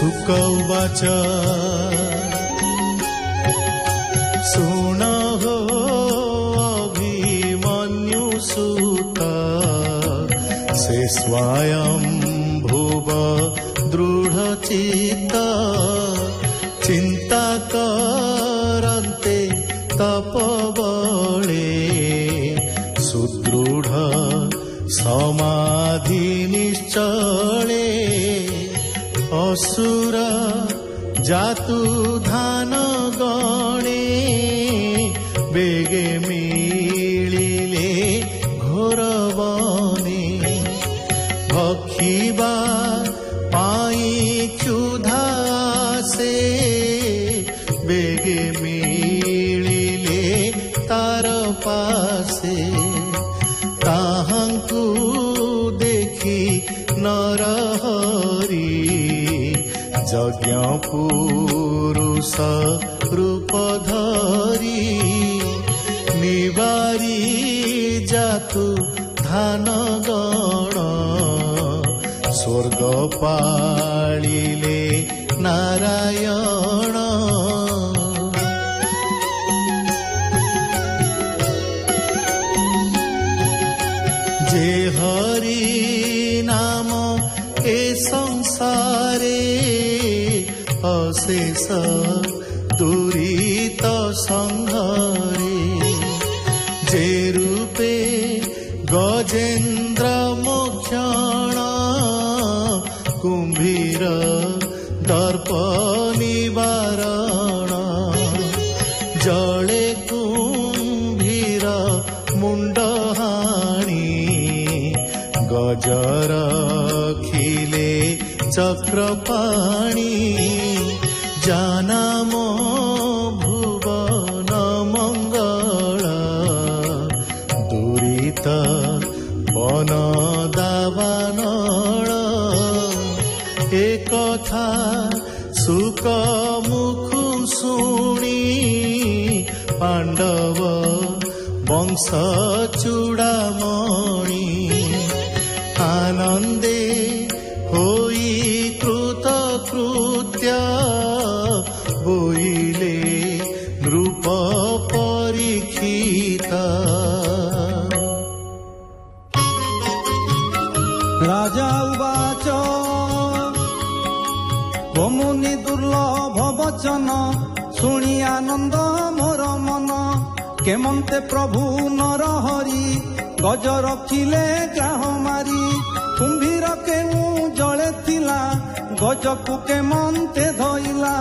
सुकौवाच सुन हो अभिमन्युसुत से स्वयं भुव दृढचित्त चिंता करन्ते तपबले सुदृढ समाधि निश्चले असुर जातु धान गणे बेगे मिलिले घोर बने भक्षिबा पाई क्षुधा से बेगे मिलिले तार पासे ताहांकु देखि नरहरि यज्ञ पुरुष रूप धरी निवारी जातु धान गण स्वर्ग पालिले नारायण जे हरि नाम ए संसारे अशेष दुरित संघरे जे रूपे गजेन्द्र मोक्षण कुंभीर दर्प निवारण जले कुंभीर मुंड हाणी गजर खिले चक्रपाणी जानाम भुवन मंगल दुरित बन दावानल एक कथा सुख मुखु शुणी पांडव वंश चूड़ामणि आनंदे होई कृत कृत्य बोइले नृप परीक्षिता राजा उवाच मुनि दुर्लभ वचन शुणी आनंद मोर मन केमंते प्रभु नरहरि गज रखिले ग्राह मारी कुंभीर केणु जले थिला गजकु केमंते धइला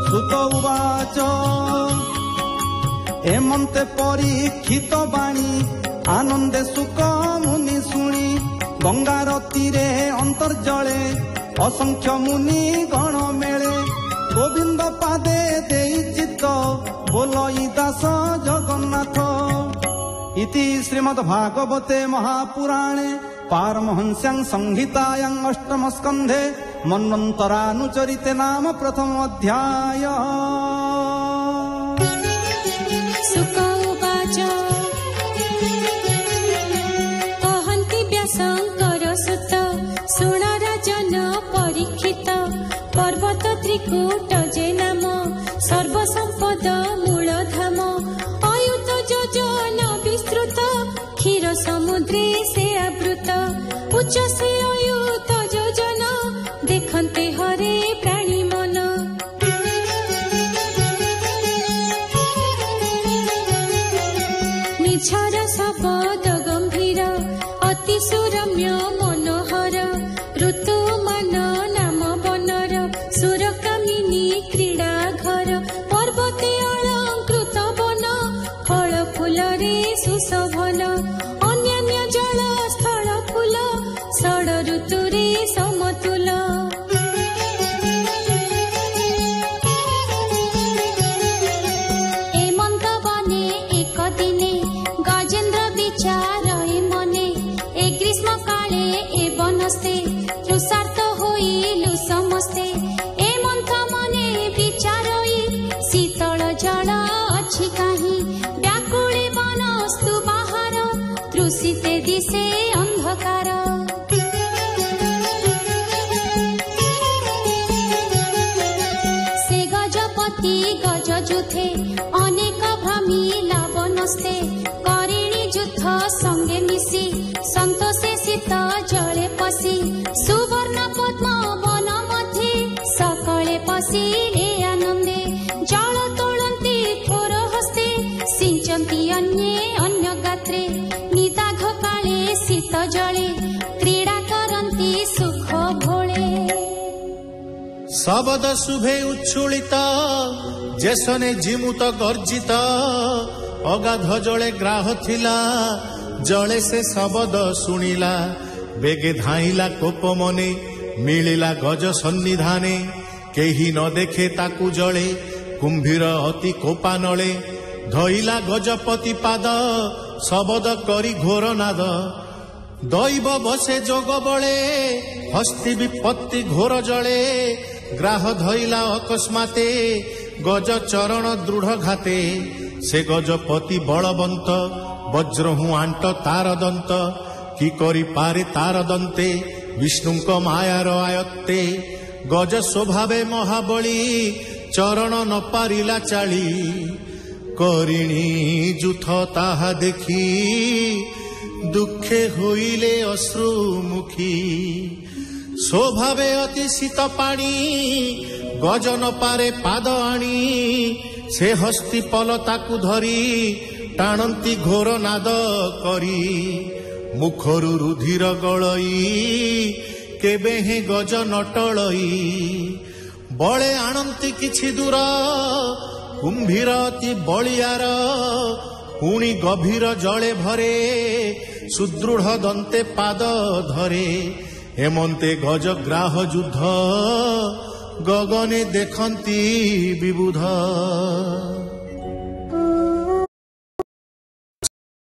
सुत उवाच एमंते परीक्षित बाणी आनंदे सुख मुनि शुणी गंगार तीरे अंतर्जले असंख्य मुनि गण मेले गोविंद पादे देई चित्त बोलई दास जगन्नाथ इति श्रीमद्भागवते महापुराणे पारमहंस्यां संहितायां अष्टम स्कन्धे मन्वन्तरानुचरिते नाम प्रथम अध्याय। सुक उवाच कहन्ति व्यासङ्कर सुत शुण राजन परीक्षित पर्वत त्रिकूट जे नाम सर्वसम्पद मूलधाम अयुत योजन विस्तृत क्षीर समुद्रे से आवृत उच्च से अयुत योजन देखन्ते हरे प्राणी मन निझर शब्द गंभीर अति सुरम्य मनोहर ऋतुमान नाम बनर सुरकामिनी क्रीड़ा घर पर्वते अलंकृत वन फल फूलरे सुशोभन अन्यान्य जल स्थल फूल षड ऋतुरे समतुल एमंत बने एक दिने गजेन्द्र विचार मने ए ग्रीष्म काले ए बनस्ते तृषार्थ होइलु समस्ते एमंत मने विचार शीतल जल अछि काहि व्याकुळे बनस्तु बाहर तृषिते दिशे अंधकार যুথে অনেক ভ্রমী লাবনস্তে করিণী যুদ্ধ সঙ্গে মিশি সন্তোষে শীত জলে পশি সুবর্ণ পদ্ম বন মধ্যে সকলে পশিলে আনন্দে জল তোলন্তি ঠোর হস্তে সিঞ্চন্তি অন্যে অন্য গাত্রে নিদাঘ কাଳେ শীত জলে ক্রীড়া করন্তি সুখ ভোଳେ শবদ শুভে উচ্ছুলিত যেসনে জিমুত গর্জিত অগাধ জলে গ্রাহ থিলা জলে সে শবদ শুଣିଲା বেগে ধাଇଁଲା କୋପ ମନେ ମିଳିଲା ଗଜ ସନ୍ନିଧାନେ କେହି ନ ଦେଖେ ତାକୁ ଜଳେ କୁମ୍ଭୀର ଅତି କୋପା ନଳେ ଧଇଲା ଗଜପତି ପାଦ ଶବଦ କରି ଘୋର ନାଦ ଦୈବ ବସେ ଯୋଗ ବଳେ ହସ୍ତି ବିପତ୍ତି ଘୋର ଜଳେ ଗ୍ରାହ ଧଇଲା ଅକସ୍ମାତେ ଗଜ ଚରଣ ଦୃଢ ଘାତେ ସେ ଗଜପତି ବଳବନ୍ତ ବଜ୍ରହୁ ଆଣ୍ଟ ତାର ଦନ୍ତ କି କରିପାରେ ତାର ଦନ୍ତେ ବିଷ୍ଣୁଙ୍କ ମାୟାର ଆୟତ୍ତେ ଗଜ ସ୍ୱଭାବେ ମହାବଳୀ ଚରଣ ନ ପାରିଲା ଚାଳି କରିଣୀ ଯୁଥ ତାହା ଦେଖି ଦୁଃଖେ ହୋଇଲେ ଅଶ୍ରୁମୁଖୀ ସ୍ୱଭାବେ ଅତି ଶୀତ ପାଣି ଗଜ ନ ପାରେ ପାଦ ଆଣି ସେ ହସ୍ତି ପଲ ତାକୁ ଧରି ଟାଣନ୍ତି ଘୋର ନାଦ କରି ମୁଖରୁ ରୁଧିର ଗଳଇ କେବେ ହେଁ ଗଜ ନଟଳଇ ବଳେ ଆଣନ୍ତି କିଛି ଦୂର କୁମ୍ଭୀର ଅତି ବଳିଆର ପୁଣି ଗଭୀର ଜଳେ ଭରେ ସୁଦୃଢ ଦନ୍ତେ ପାଦ ଧରେ ହେମନ୍ତେ ଗଜ ଗ୍ରାହ ଯୁଦ୍ଧ ଗଗନେ ଦେଖନ୍ତି ବିବୁଧ।